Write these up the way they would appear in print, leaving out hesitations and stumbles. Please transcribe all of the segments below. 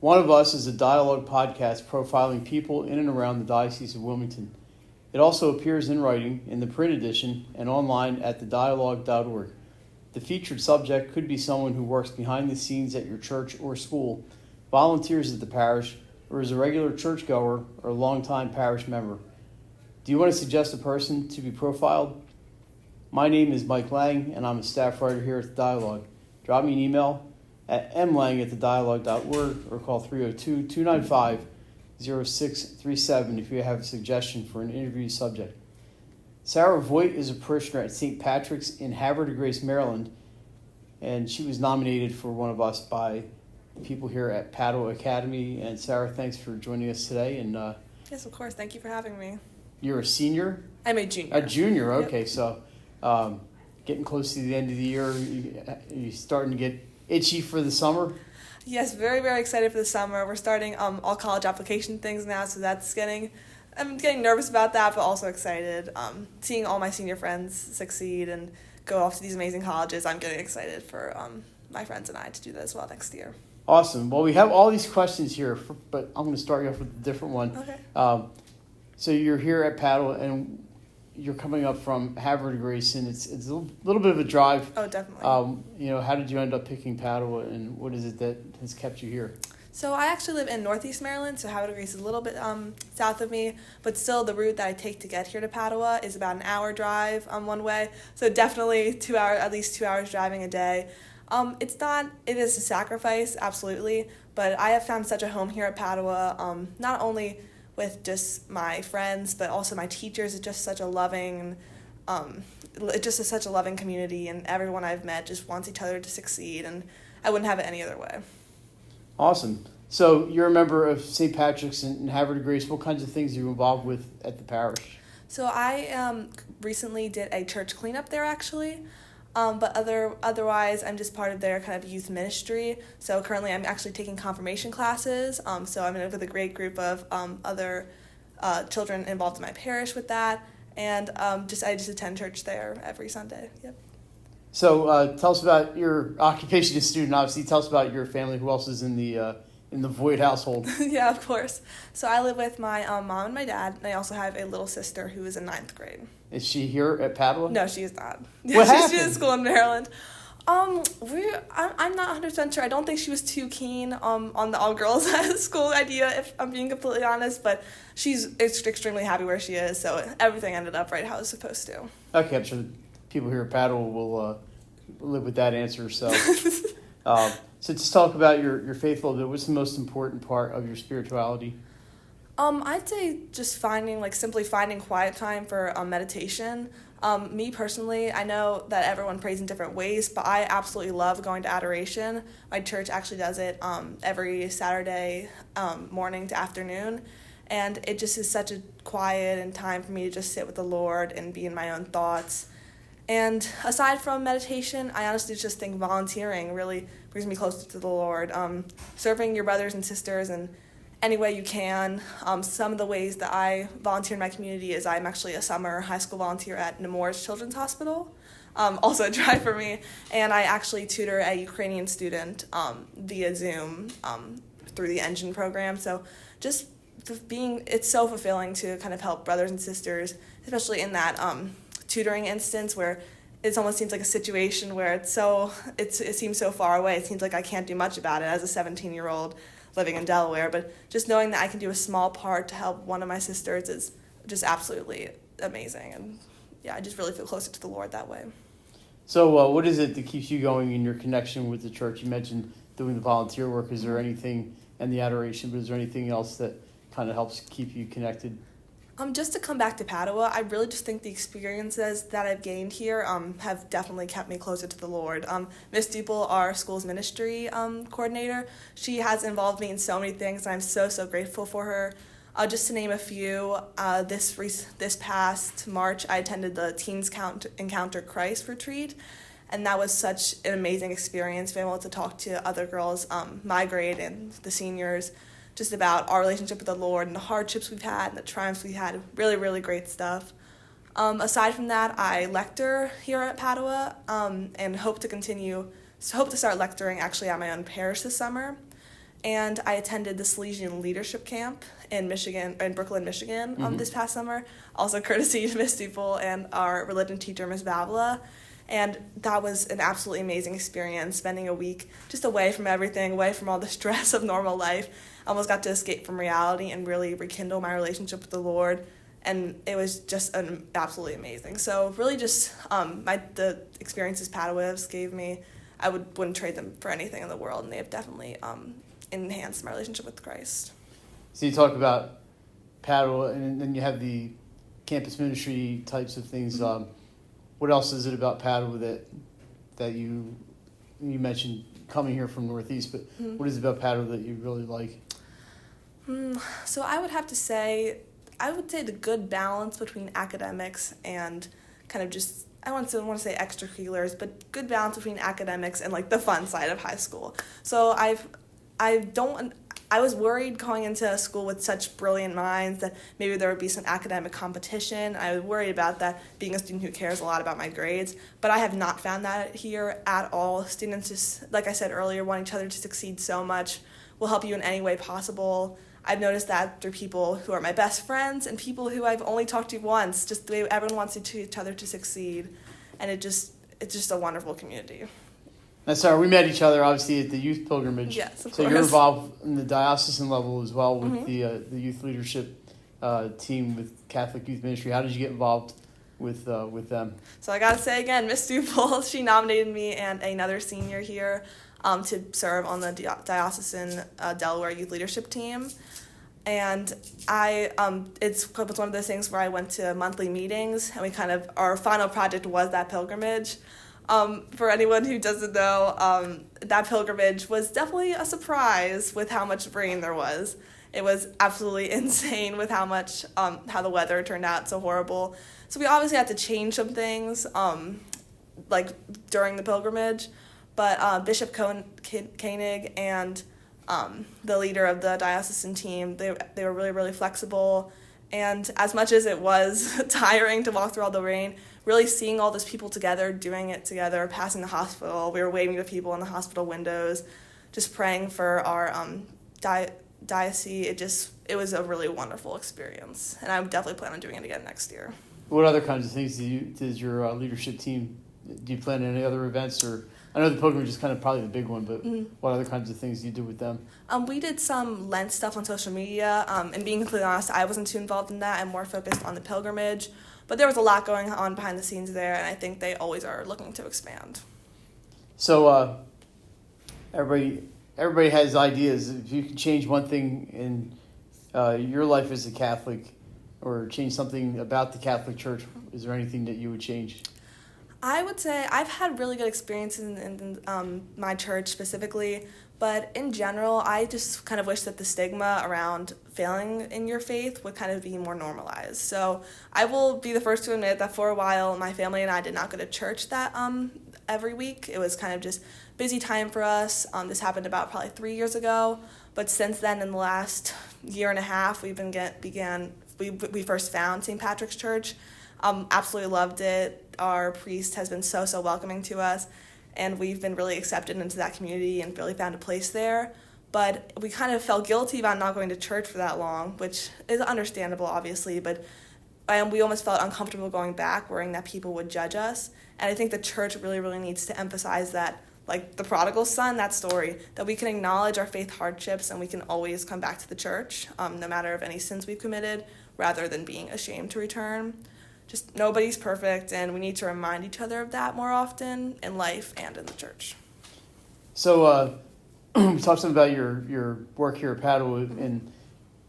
One of Us is a dialogue podcast profiling people in and around the Diocese of Wilmington. It also appears in writing in the print edition and online at thedialogue.org. The featured subject could be someone who works behind the scenes at your church or school, volunteers at the parish, or is a regular churchgoer or a longtime parish member. Do you want to suggest a person to be profiled? My name is Mike Lang, and I'm a staff writer here at the Dialogue. Drop me an email at mlang@thedialogue.org or call 302-295-0637 if you have a suggestion for an interview subject. Sarah Voigt is a parishioner at St. Patrick's in Havre de Grace, Maryland, and she was nominated for One of Us by people here at Padua Academy. And Sarah, thanks for joining us today. And yes, of course. Thank you for having me. You're a senior? I'm a junior. A junior, okay. Yep. So getting close to the end of the year, you starting to get itchy for the summer? Yes, very, very excited for the summer. We're starting all college application things now, so I'm getting nervous about that, but also excited. Seeing all my senior friends succeed and go off to these amazing colleges, I'm getting excited for my friends and I to do that as well next year. Awesome. Well, we have all these questions here, but I'm going to start you off with a different one. Okay. So you're here at Padua, and you're coming up from Havre de Grace, and it's a little bit of a drive. Oh, definitely. How did you end up picking Padua, and what is it that has kept you here? So I actually live in Northeast Maryland, so Havre de Grace is a little bit south of me, but still the route that I take to get here to Padua is about an hour drive one way. So definitely at least 2 hours driving a day. It is a sacrifice, absolutely, but I have found such a home here at Padua, not only with just my friends, but also my teachers. It's just such a loving, such a loving community, and everyone I've met just wants each other to succeed, and I wouldn't have it any other way. Awesome. So you're a member of St. Patrick's in Havre de Grace. What kinds of things are you involved with at the parish? So I recently did a church cleanup there, actually. But otherwise, I'm just part of their kind of youth ministry. So currently, I'm actually taking confirmation classes. So I'm with a great group of other children involved in my parish with that, and I just attend church there every Sunday. Yep. So tell us about your occupation as a student. Obviously, tell us about your family. Who else is in the Voigt household? Yeah, of course. So I live with my mom and my dad, and I also have a little sister who is in 9th grade. Is she here at Padua? No, she is not. What happened? She's in school in Maryland. I'm not 100% sure. I don't think she was too keen on the all-girls school idea, if I'm being completely honest, but she's extremely happy where she is, so everything ended up right how it was supposed to. Okay, I'm sure people here at Padua will live with that answer. So, so just talk about your faith a little bit. What's the most important part of your spirituality? I'd say just simply finding quiet time for meditation. Me personally, I know that everyone prays in different ways, but I absolutely love going to adoration. My church actually does it every Saturday morning to afternoon, and it just is such a quiet and time for me to just sit with the Lord and be in my own thoughts. And aside from meditation, I honestly just think volunteering really brings me closer to the Lord. Serving your brothers and sisters in any way you can. Some of the ways that I volunteer in my community is I'm actually a summer high school volunteer at Nemours Children's Hospital, also a drive for me, and I actually tutor a Ukrainian student via Zoom through the Engine program. So just it's so fulfilling to kind of help brothers and sisters, especially in that tutoring instance where it almost seems like a situation where it seems so far away. It seems like I can't do much about it as a 17-year-old living in Delaware, but just knowing that I can do a small part to help one of my sisters is just absolutely amazing. And yeah, I just really feel closer to the Lord that way. So what is it that keeps you going in your connection with the church? You mentioned doing the volunteer work. Is there anything, and the adoration, but is there anything else that kind of helps keep you connected? Just to come back to Padua, I really just think the experiences that I've gained here have definitely kept me closer to the Lord. Miss Duple, our school's ministry coordinator, she has involved me in so many things, and I'm so grateful for her. Just to name a few, this past March, I attended the Teens Encounter Christ retreat, and that was such an amazing experience, being able to talk to other girls my grade and the seniors, just about our relationship with the Lord and the hardships we've had and the triumphs we had. Really, really great stuff. Aside from that, I lecture here at Padua and hope to start lecturing actually at my own parish this summer. and I attended the Salesian Leadership Camp in Brooklyn, Michigan, this past summer, also courtesy to Miss Duple and our religion teacher, Miss Vavla. And that was an absolutely amazing experience, spending a week just away from everything, away from all the stress of normal life. I almost got to escape from reality and really rekindle my relationship with the Lord. And it was just absolutely amazing. So really just the experiences Padua gave me, I wouldn't trade them for anything in the world. And they have definitely enhanced my relationship with Christ. So you talk about Padua, and then you have the campus ministry types of things. Mm-hmm. What else is it about Padua that you mentioned coming here from Northeast, but what is it about Padua that you really like? So I would have to say, the good balance between academics and kind of just, I want to say extracurriculars, but good balance between academics and like the fun side of high school. So I was worried going into school with such brilliant minds that maybe there would be some academic competition. I was worried about that, being a student who cares a lot about my grades, but I have not found that here at all. Students just, like I said earlier, want each other to succeed so much, will help you in any way possible. I've noticed that through people who are my best friends and people who I've only talked to once, just the way everyone wants each other to succeed, and it's just a wonderful community. Now, Sarah, we met each other obviously at the youth pilgrimage. Yes, of so course. You're involved in the diocesan level as well with the youth leadership team with Catholic Youth Ministry. How did you get involved with them? So I gotta say again, Miss Duple, she nominated me and another senior here to serve on the diocesan Delaware youth leadership team. And it was one of those things where I went to monthly meetings, and our final project was that pilgrimage. For anyone who doesn't know, that pilgrimage was definitely a surprise with how much rain there was. It was absolutely insane with how the weather turned out so horrible. So we obviously had to change some things, during the pilgrimage. But Bishop Koenig and the leader of the diocesan team, they were really, really flexible. And as much as it was tiring to walk through all the rain, really seeing all those people together, doing it together, passing the hospital, we were waving to people in the hospital windows, just praying for our diocese. It was a really wonderful experience, and I definitely plan on doing it again next year. What other kinds of things does your leadership team, do you plan any other events? Or I know the pilgrimage is kind of probably the big one, but what other kinds of things do you do with them? We did some Lent stuff on social media, and being completely honest, I wasn't too involved in that. I'm more focused on the pilgrimage, but there was a lot going on behind the scenes there, and I think they always are looking to expand. So everybody has ideas. If you could change one thing in your life as a Catholic, or change something about the Catholic Church, is there anything that you would change? I would say I've had really good experiences in my church specifically, but in general, I just kind of wish that the stigma around failing in your faith would kind of be more normalized. So I will be the first to admit that for a while, my family and I did not go to church that every week. It was kind of just busy time for us. This happened about probably 3 years ago, but since then, in the last year and a half, we first found St. Patrick's Church. Absolutely loved it. Our priest has been so welcoming to us, and we've been really accepted into that community and really found a place there. But we kind of felt guilty about not going to church for that long, which is understandable, obviously, but we almost felt uncomfortable going back, worrying that people would judge us. And I think the church really, really needs to emphasize that, like the prodigal son, that story, that we can acknowledge our faith hardships and we can always come back to the church, no matter of any sins we've committed, rather than being ashamed to return. Just nobody's perfect, and we need to remind each other of that more often in life and in the church. So we talked some about your work here at Padua and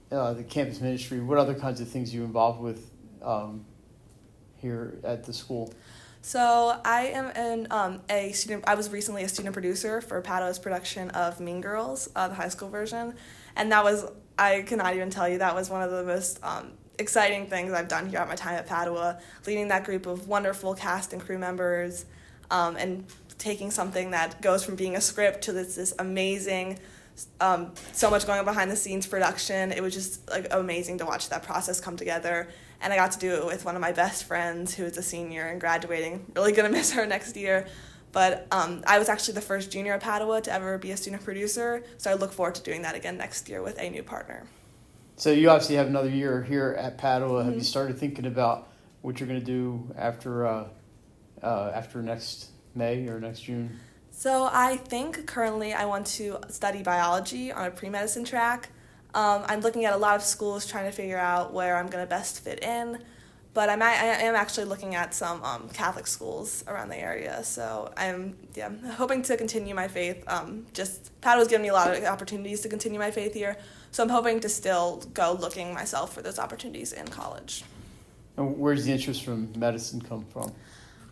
the campus ministry. What other kinds of things are you involved with here at the school? So I am a student. I was recently a student producer for Padua's production of Mean Girls, the high school version, and I cannot even tell you, that was one of the most exciting things I've done here at my time at Padua, leading that group of wonderful cast and crew members, and taking something that goes from being a script to this amazing, so much going on behind the scenes production. It was just amazing to watch that process come together, and I got to do it with one of my best friends who is a senior and graduating. Really gonna miss her next year, But I was actually the first junior at Padua to ever be a student producer, so I look forward to doing that again next year with a new partner. So you obviously have another year here at Padua. Have you started thinking about what you're going to do after next May or next June? So I think currently I want to study biology on a pre-medicine track. I'm looking at a lot of schools trying to figure out where I'm going to best fit in, but I am actually looking at some Catholic schools around the area. So I'm hoping to continue my faith. Padua's given me a lot of opportunities to continue my faith here, so I'm hoping to still go looking myself for those opportunities in college. And where does the interest from medicine come from?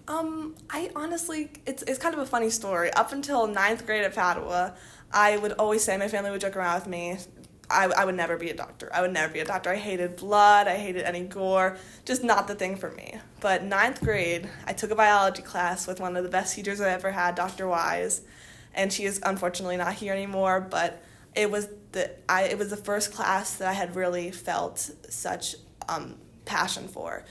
I honestly, it's kind of a funny story. Up until 9th grade at Padua, I would always say, my family would joke around with me, I would never be a doctor. I would never be a doctor. I hated blood. I hated any gore. Just not the thing for me. But 9th grade, I took a biology class with one of the best teachers I ever had, Dr. Wise, and she is unfortunately not here anymore. But it was the first class that I had really felt such passion for.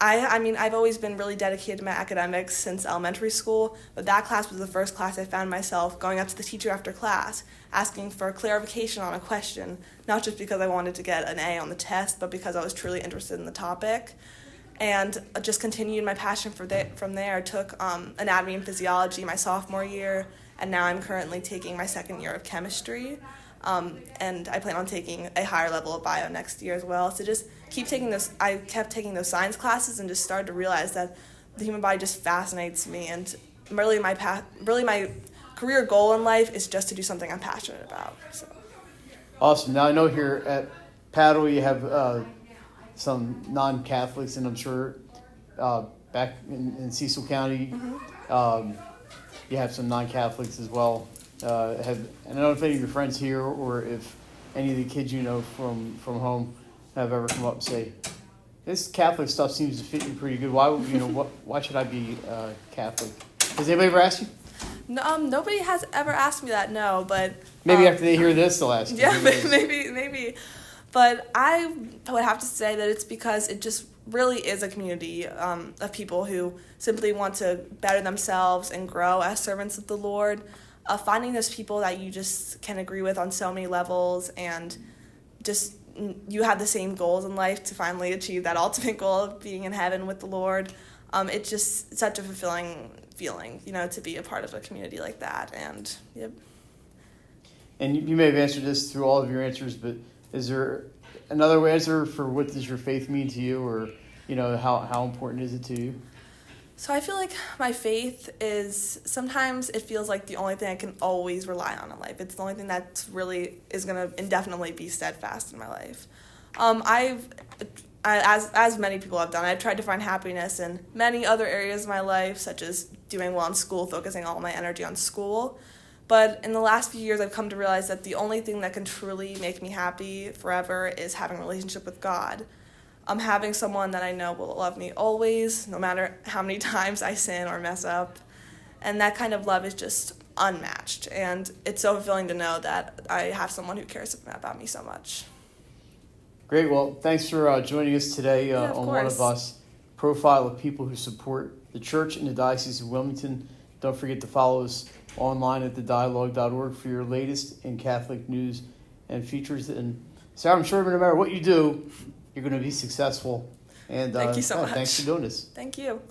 I mean, I've always been really dedicated to my academics since elementary school, but that class was the first class I found myself going up to the teacher after class, asking for clarification on a question, not just because I wanted to get an A on the test, but because I was truly interested in the topic. And just continued my passion from there. I took anatomy and physiology my sophomore year, and now I'm currently taking my second year of chemistry. And I plan on taking a higher level of bio next year as well. So just keep taking those. I kept taking those science classes and just started to realize that the human body just fascinates me. And really my career goal in life is just to do something I'm passionate about. So. Awesome. Now I know here at Padua you have some non-Catholics, and I'm sure back in Cecil County you have some non-Catholics as well. I don't know if any of your friends here or if any of the kids you know from home have ever come up and say, "This Catholic stuff seems to fit you pretty good. Why should I be Catholic?" Has anybody ever asked you? No, nobody has ever asked me that. No, but maybe after they hear this, they'll ask you. Yeah, maybe. But I would have to say that it's because it just really is a community of people who simply want to better themselves and grow as servants of the Lord. Finding those people that you just can agree with on so many levels, and just you have the same goals in life to finally achieve that ultimate goal of being in heaven with the Lord. It's just such a fulfilling feeling, to be a part of a community like that. And yep. And you may have answered this through all of your answers, but is there another answer for what does your faith mean to you, or how important is it to you? So I feel like my faith is, sometimes it feels like the only thing I can always rely on in life. It's the only thing that really is going to indefinitely be steadfast in my life. As many people have done, I've tried to find happiness in many other areas of my life, such as doing well in school, focusing all my energy on school. But in the last few years, I've come to realize that the only thing that can truly make me happy forever is having a relationship with God. Having someone that I know will love me always, no matter how many times I sin or mess up. And that kind of love is just unmatched. And it's so fulfilling to know that I have someone who cares about me so much. Great. Well, thanks for joining us today on One of Us, profile of people who support the church in the Diocese of Wilmington. Don't forget to follow us online at thedialogue.org for your latest in Catholic news and features. And Sarah, I'm sure no matter what you do, you're going to be successful. And thank you so much. Thanks for doing this. Thank you.